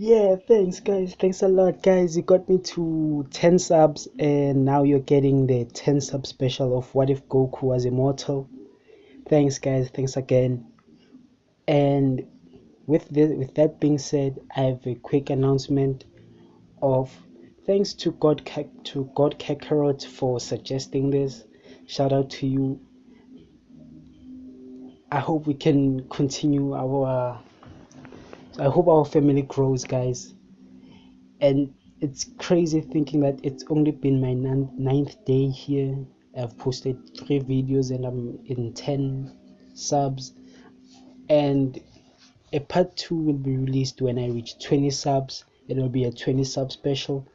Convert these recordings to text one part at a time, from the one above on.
Yeah, thanks guys. Thanks a lot, guys. You got me to 10 subs, and now you're getting the 10 sub special of What If Goku Was Immortal. Thanks, guys. Thanks again. And with that being said, I have a quick announcement of thanks to God Kakarot for suggesting this. Shout out to you. I hope we can continue our. I hope our family grows, guys. And it's crazy thinking that it's only been my ninth day here. I've posted 3 videos and I'm in 10 subs, and a part 2 will be released when I reach 20 subs. It will be a 20 sub special,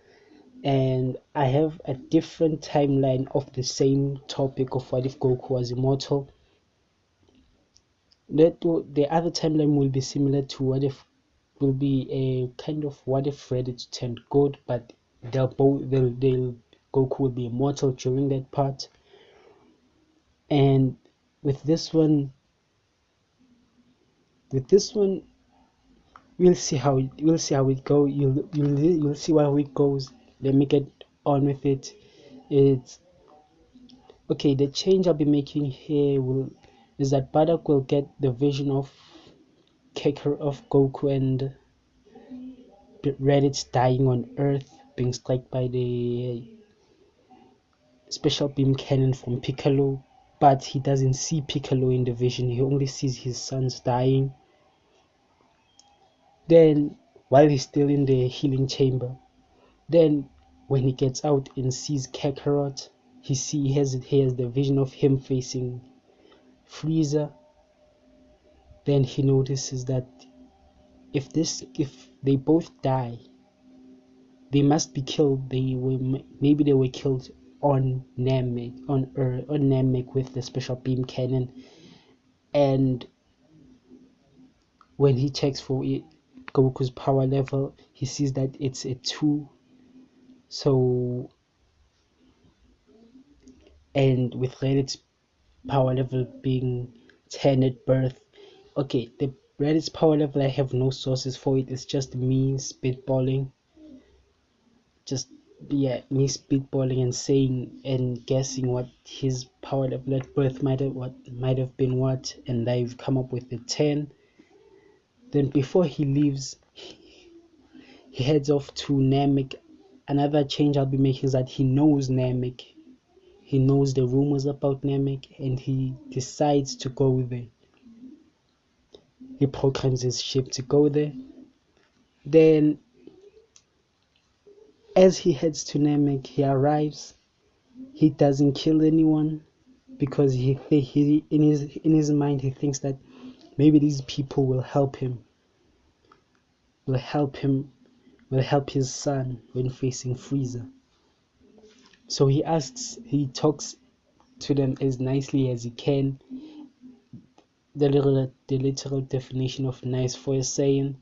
and I have a different timeline of the same topic of What If Goku Was Immortal. The other timeline will be similar to What If, will be a kind of What If Raditz turned good, but they'll Goku will be immortal during that part. And with this one, with this one, we'll see how it goes. You'll see how it goes. Let me get on with it. It's okay. The change I'll be making here is that Bardock will get the vision of Goku and Raditz dying on Earth, being struck by the special beam cannon from Piccolo, but he doesn't see Piccolo in the vision. He only sees his sons dying. Then, while he's still in the healing chamber, then when he gets out and sees Kakarot, he has the vision of him facing Frieza. Then he notices that if they both die, they must be killed. Maybe they were killed on Namek, on Earth, on Namek with the special beam cannon. And when he checks for Goku's power level, he sees that it's a 2. So, and with Reddit's power level being 10 at birth, okay, the Reddit's power level, I have no sources for it. It's just me spitballing. Just yeah, me spitballing and saying and guessing what his power level at birth might have been, and I've come up with a 10. Then before he leaves, he heads off to Namek. Another change I'll be making is that he knows Namek. He knows the rumors about Namek, and he decides to go there. He programs his ship to go there. Then, as he heads to Namek, he arrives. He doesn't kill anyone because he in his mind he thinks that maybe these people will help him, will help him, will help his son when facing Frieza. So he talks to them as nicely as he can. The literal definition of nice for a Saiyan.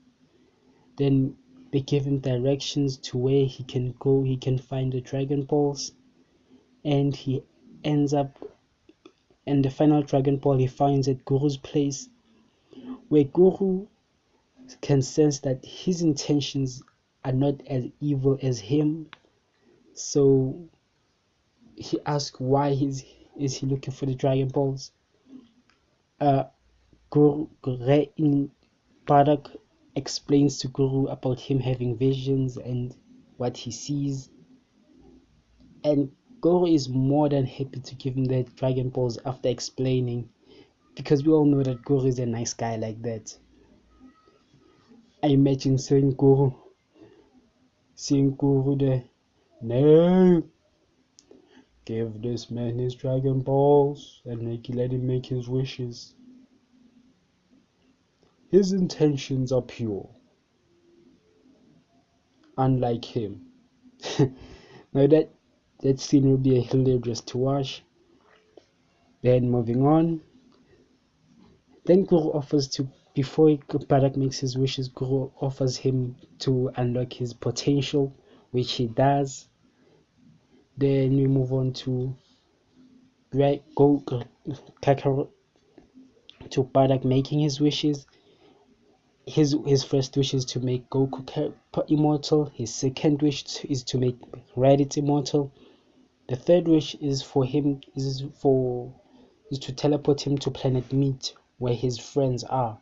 Then they give him directions to where he can go. He can find the Dragon Balls, and he ends up. And the final Dragon Ball he finds at Guru's place, where Guru can sense that his intentions are not as evil as him. So he asks why is he looking for the Dragon Balls. Guru in Bardock explains to Guru about him having visions and what he sees, and Guru is more than happy to give him the Dragon Balls after explaining, because we all know that Guru is a nice guy like that. I imagine seeing Guru there. No, give this man his Dragon Balls and let him make his wishes. His intentions are pure, unlike him. Now that scene will be hilarious to watch. Then moving on. Then Guru offers to, before Barak makes his wishes, Guru offers him to unlock his potential, which he does. Then we move on to Kakarot, to Barak making his wishes. his first wish is to make Goku immortal. His second wish is to make Raditz immortal. The third wish is to teleport him to planet Meat, where his friends are.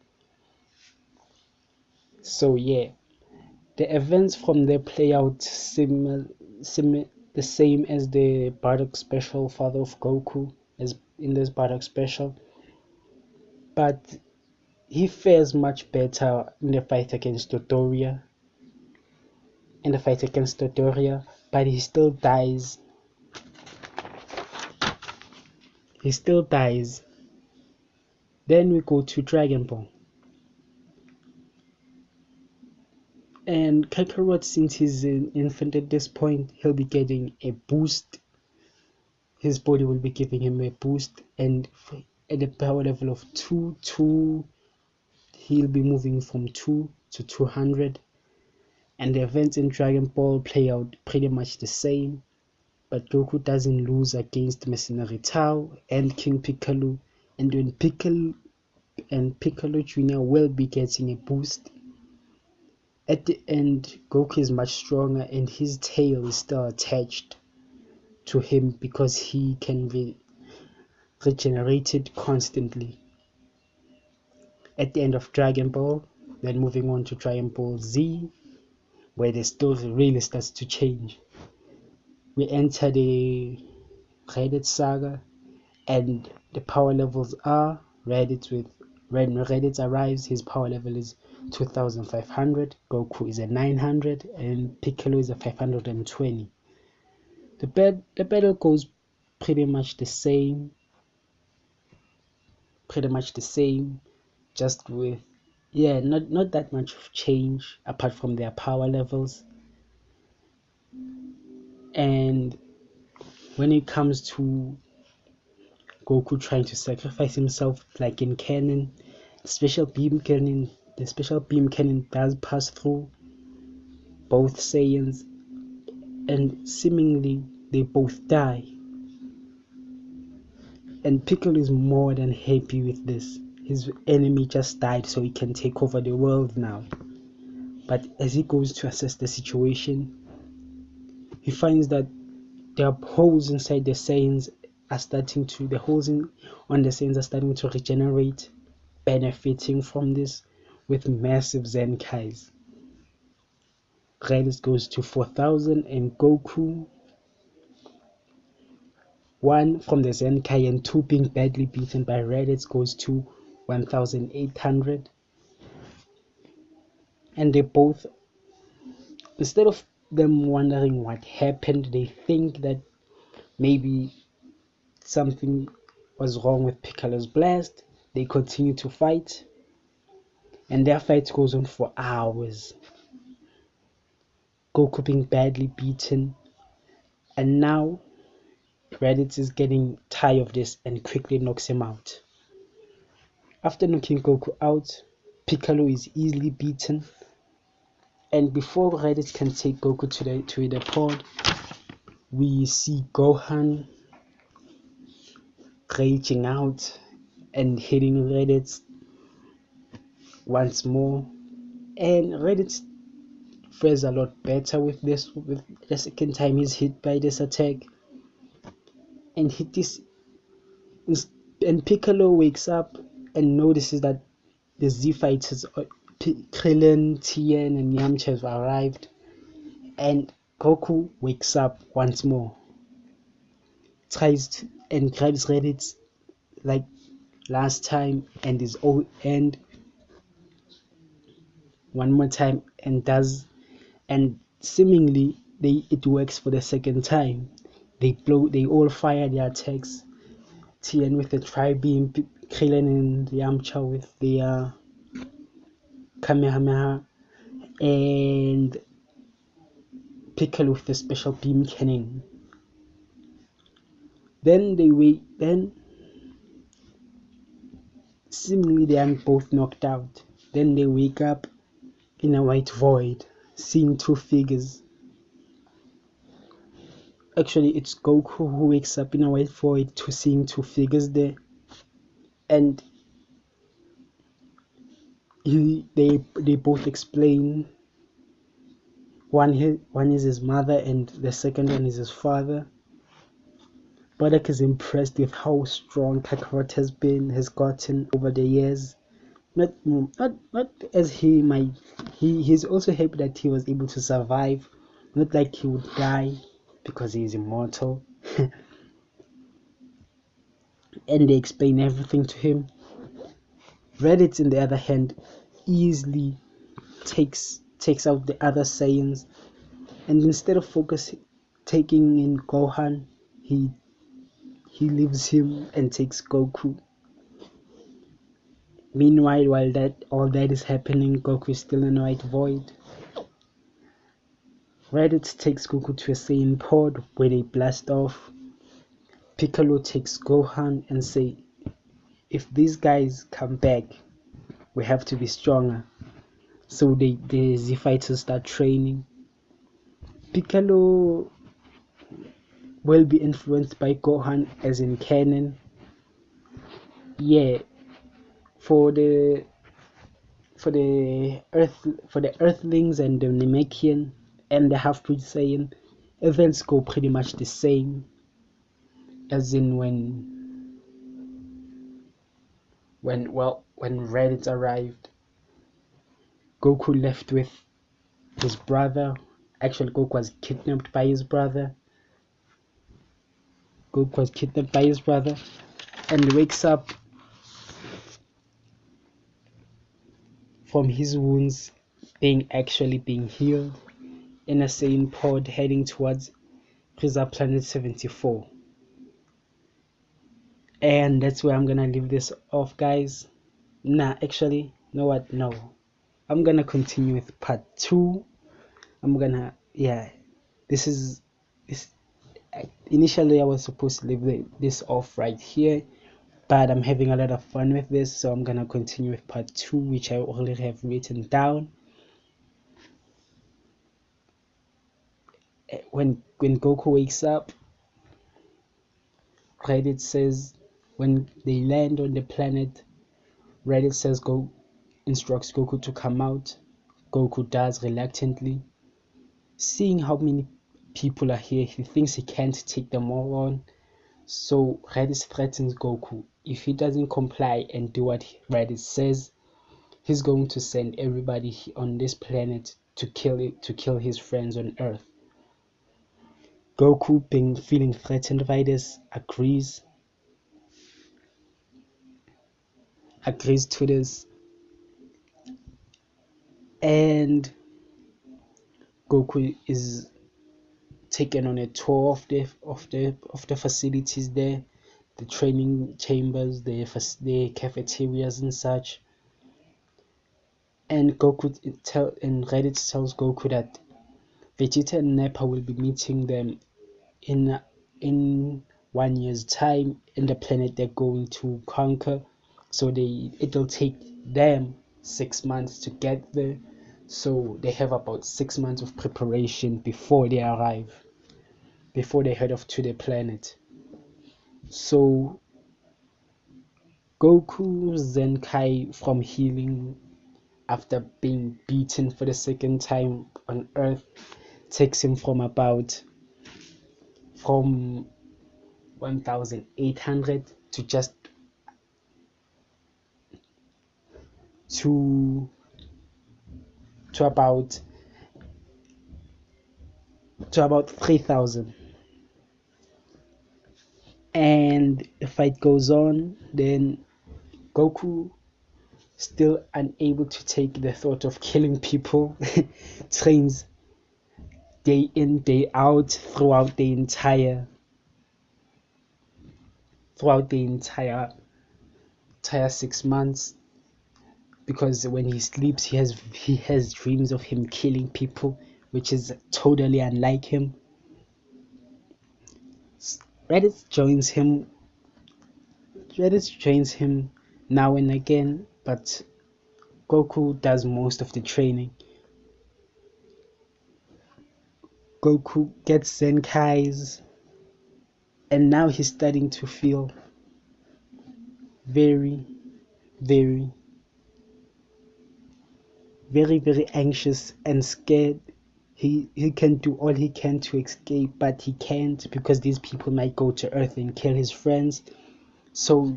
So yeah, the events from there play out the same as the Bardock special, Father of Goku, as in this Bardock special, but he fares much better in the fight against Dodoria. But he still dies. Then we go to Dragon Ball. And Kakarot, since he's an infant at this point, he'll be getting a boost. His body will be giving him a boost, and at a power level of 2, he'll be moving from 2 to 200. And the events in Dragon Ball play out pretty much the same, but Goku doesn't lose against Mercenary Tao and King Piccolo, and when Piccolo Jr. will be getting a boost. At the end, Goku is much stronger and his tail is still attached to him because he can be regenerated constantly. At the end of Dragon Ball, then moving on to Dragon Ball Z, where the story really starts to change. We enter the Raditz saga, and the power levels are Raditz. When Raditz arrives, his power level is 2500, Goku is a 900, and Piccolo is a 520. The battle goes pretty much the same, just with not that much change apart from their power levels. And when it comes to Goku trying to sacrifice himself, like in canon, the special beam cannon does pass through both Saiyans, and seemingly they both die. And Piccolo is more than happy with this. His enemy just died, so he can take over the world now. But as he goes to assess the situation, he finds that there are holes inside the Saiyans on the Saiyans are starting to regenerate, benefiting from this with massive Zenkais. Raditz goes to 4000 and Goku, 1 from the Zenkai and 2 being badly beaten by Raditz, goes to 1800. And they both, instead of them wondering what happened, they think that maybe something was wrong with Piccolo's blast. They continue to fight, and their fight goes on for hours. Goku being badly beaten, and now Raditz is getting tired of this and quickly knocks him out. After knocking Goku out, Piccolo is easily beaten, and before Raditz can take Goku to the pod, we see Gohan raging out and hitting Raditz once more, and Raditz fares a lot better with this. With the second time he's hit by this attack, and Piccolo wakes up and notices that the Z fighters, Krillin, Tien, and Yamcha have arrived, and Goku wakes up once more, and grabs Raditz like last time, and is all end one more time, and seemingly it works for the second time. They all fire their attacks. Tien with the tri-beam, Krillin and Yamcha with their Kamehameha, and Piccolo with the special beam cannon. Then seemingly they are both knocked out. Then they wake up in a white void, seeing 2 figures. Actually, it's Goku who wakes up in a white void to seeing 2 figures there, and they both explain. One is his mother, and the second one is his father. Bardock is impressed with how strong Kakarot has gotten over the years. Not as he might. He's also happy that he was able to survive. Not like he would die because he is immortal. And they explain everything to him. Raditz, on the other hand, easily takes out the other Saiyans, and instead of taking in Gohan, he leaves him and takes Goku. Meanwhile, while all that is happening, Goku is still in White Void. Raditz takes Goku to a Saiyan pod where they blast off. Piccolo takes Gohan and say, if these guys come back, we have to be stronger. So the Z fighters start training. Piccolo will be influenced by Gohan as in canon. Yeah, for the Earthlings and the Namekian and the Half-Breed Saiyan, events go pretty much the same as in when Raditz arrived. Goku left with his brother. Actually, Goku was kidnapped by his brother. And wakes up from his wounds being healed in a Saiyan pod heading towards Frieza Planet 74. And that's where I'm gonna leave this off, guys. Actually, you know what? No. I'm gonna continue with part 2. This is initially I was supposed to leave this off right here, but I'm having a lot of fun with this, so I'm gonna continue with part 2, which I already have written down. When Goku wakes up, Raditz says, when they land on the planet, Raditz says instructs Goku to come out. Goku does reluctantly. Seeing how many people are here, he thinks he can't take them all on. So Raditz threatens Goku. If he doesn't comply and do what Raditz says, he's going to send everybody on this planet to kill his friends on Earth. Goku, being feeling threatened by this, agrees to this, and Goku is taken on a tour of the facilities there, the training chambers, the cafeterias and such. And Raditz tells Goku that Vegeta and Nappa will be meeting them in 1 year's time in the planet they're going to conquer. So it'll take them 6 months to get there. So they have about 6 months of preparation before they arrive, before they head off to the planet. So Goku Zenkai from healing after being beaten for the second time on Earth takes him from 1800 to just to about 3000. And the fight goes on. Then Goku, still unable to take the thought of killing people, trains day in, day out throughout the entire 6 months, because when he sleeps he has dreams of him killing people, which is totally unlike him. Raditz joins him now and again, but Goku does most of the training. Goku gets Zenkais, and now he's starting to feel very, very very, very anxious and scared. He can do all he can to escape, but he can't because these people might go to Earth and kill his friends. So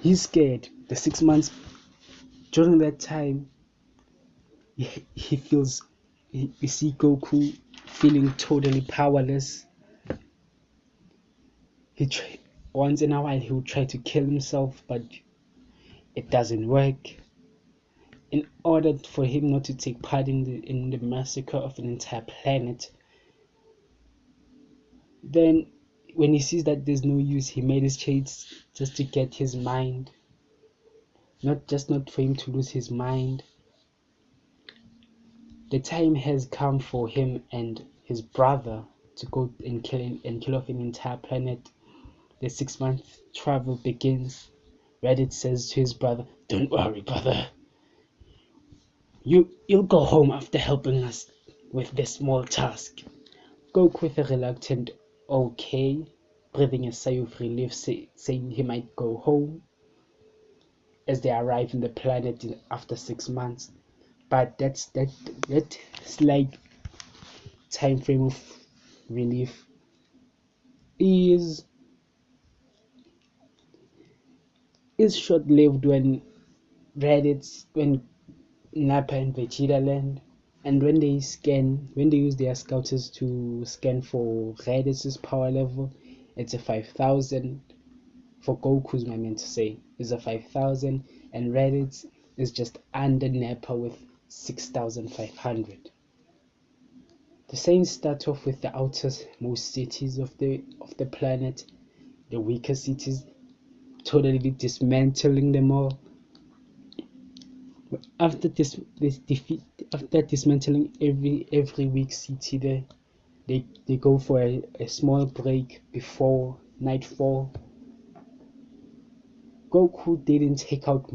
he's scared. The 6 months during that time, he feels. You see Goku feeling totally powerless. Once in a while he would try to kill himself, but it doesn't work. In order for him not to take part in the massacre of an entire planet, then when he sees that there's no use, he made his change just to get his mind. Not for him to lose his mind. The time has come for him and his brother to go and kill off an entire planet. The 6-month travel begins. Raditz says to his brother, "Don't worry, brother. You'll go home after helping us with this small task." Goku with a reluctant okay, breathing a sigh of relief, saying he might go home as they arrive in the planet after 6 months. But that slight time frame of relief is short-lived when Nappa and Vegeta land, and when they use their scouters to scan for Raditz's power level, it's a 5,000. For Goku's, I meant to say, is a 5,000, and Raditz is just under Nappa with 6,500. The Saints start off with the outermost cities of the planet, the weaker cities, totally dismantling them all. After defeat, after dismantling every weak city there, they go for a small break before nightfall. Goku didn't take out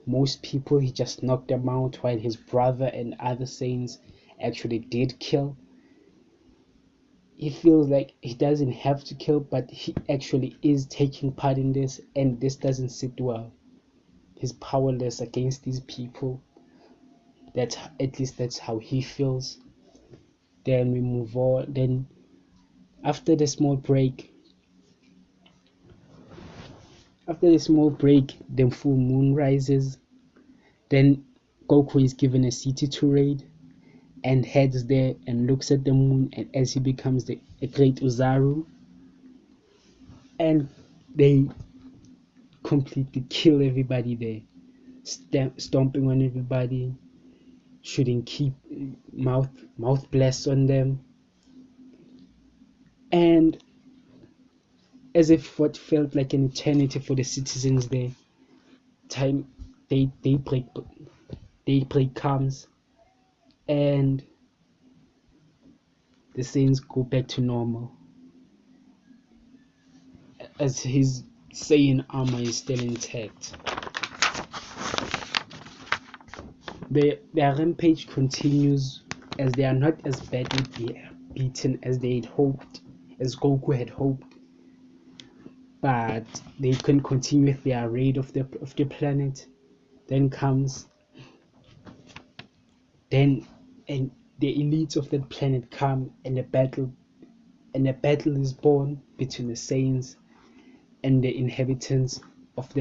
most people, he just knocked them out, while his brother and other Saiyans actually did kill. He feels like he doesn't have to kill, but he actually is taking part in this, and this doesn't sit well. He's powerless against these people. At least that's how he feels. Then we move on. Then after the small break, the full moon rises. Then Goku is given a city to raid and heads there and looks at the moon, and as he becomes a great Uzaru, and they completely kill everybody there, stomping on everybody, shooting mouth blasts on them, and as if what felt like an eternity for the citizens there, daybreak comes, and the Saints go back to normal as his Saiyan armor is still intact. Their rampage continues as they are not as badly beaten as Goku had hoped, but they can continue with their raid of the planet. Then and the elites of that planet come, and a battle is born between the Saiyans and the inhabitants of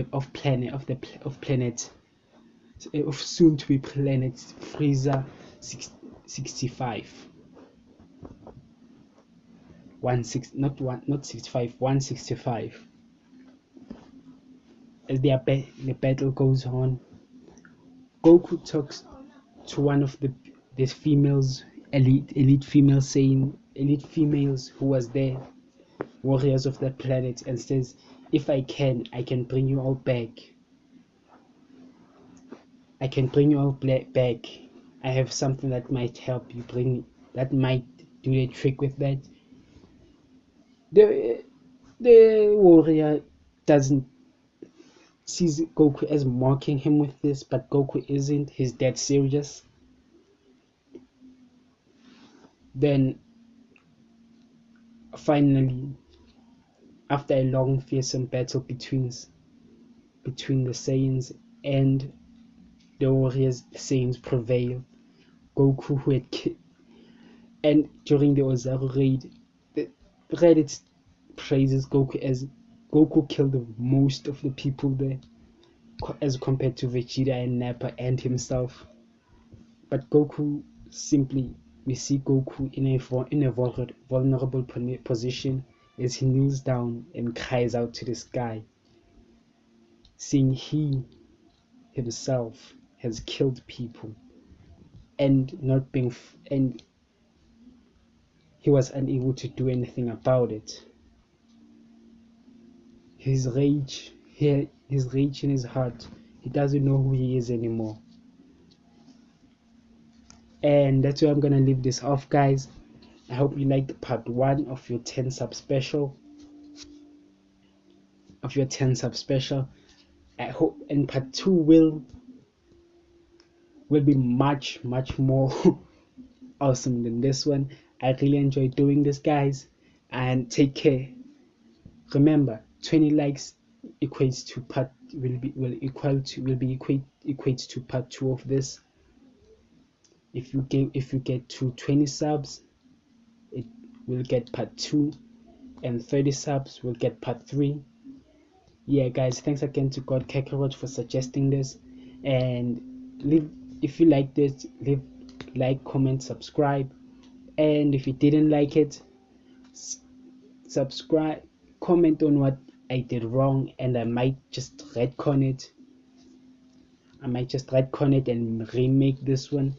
soon to be planet Frieza 65. 165. As the battle goes on, Goku talks to one of the females, elite females who was there, warriors of that planet, and says, "If I can bring you all back. I can bring you all back. I have something that might help you that might do the trick with that." The warrior doesn't sees Goku as mocking him with this, but Goku isn't. He's dead serious. Then finally, after a long fearsome battle between the Saiyans and the warriors saints prevail. Goku, who had and during the Ozaru raid, the Raditz praises Goku as Goku killed most of the people there as compared to Vegeta and Nappa and himself. But Goku simply, we see Goku in a vulnerable position as he kneels down and cries out to the sky, saying he himself has killed people and not being and he was unable to do anything about it. His rage in his heart, he doesn't know who he is anymore. And that's where I'm gonna leave this off, guys. I hope you liked part 1 of your 10 sub special. I hope, and part 2 will be much more awesome than this one. I really enjoyed doing this, guys, and take care. Remember, 20 likes equates to part equates to part 2 of this. If you get to 20 subs, it will get part 2, and 30 subs will get part 3. Yeah, guys, thanks again to God Kakarot for suggesting this, and if you like this, leave like, comment, subscribe, and if you didn't like it, subscribe, comment on what I did wrong, and I might just retcon it. And remake this one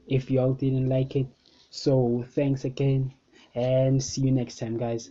if y'all didn't like it. So thanks again, and see you next time, guys.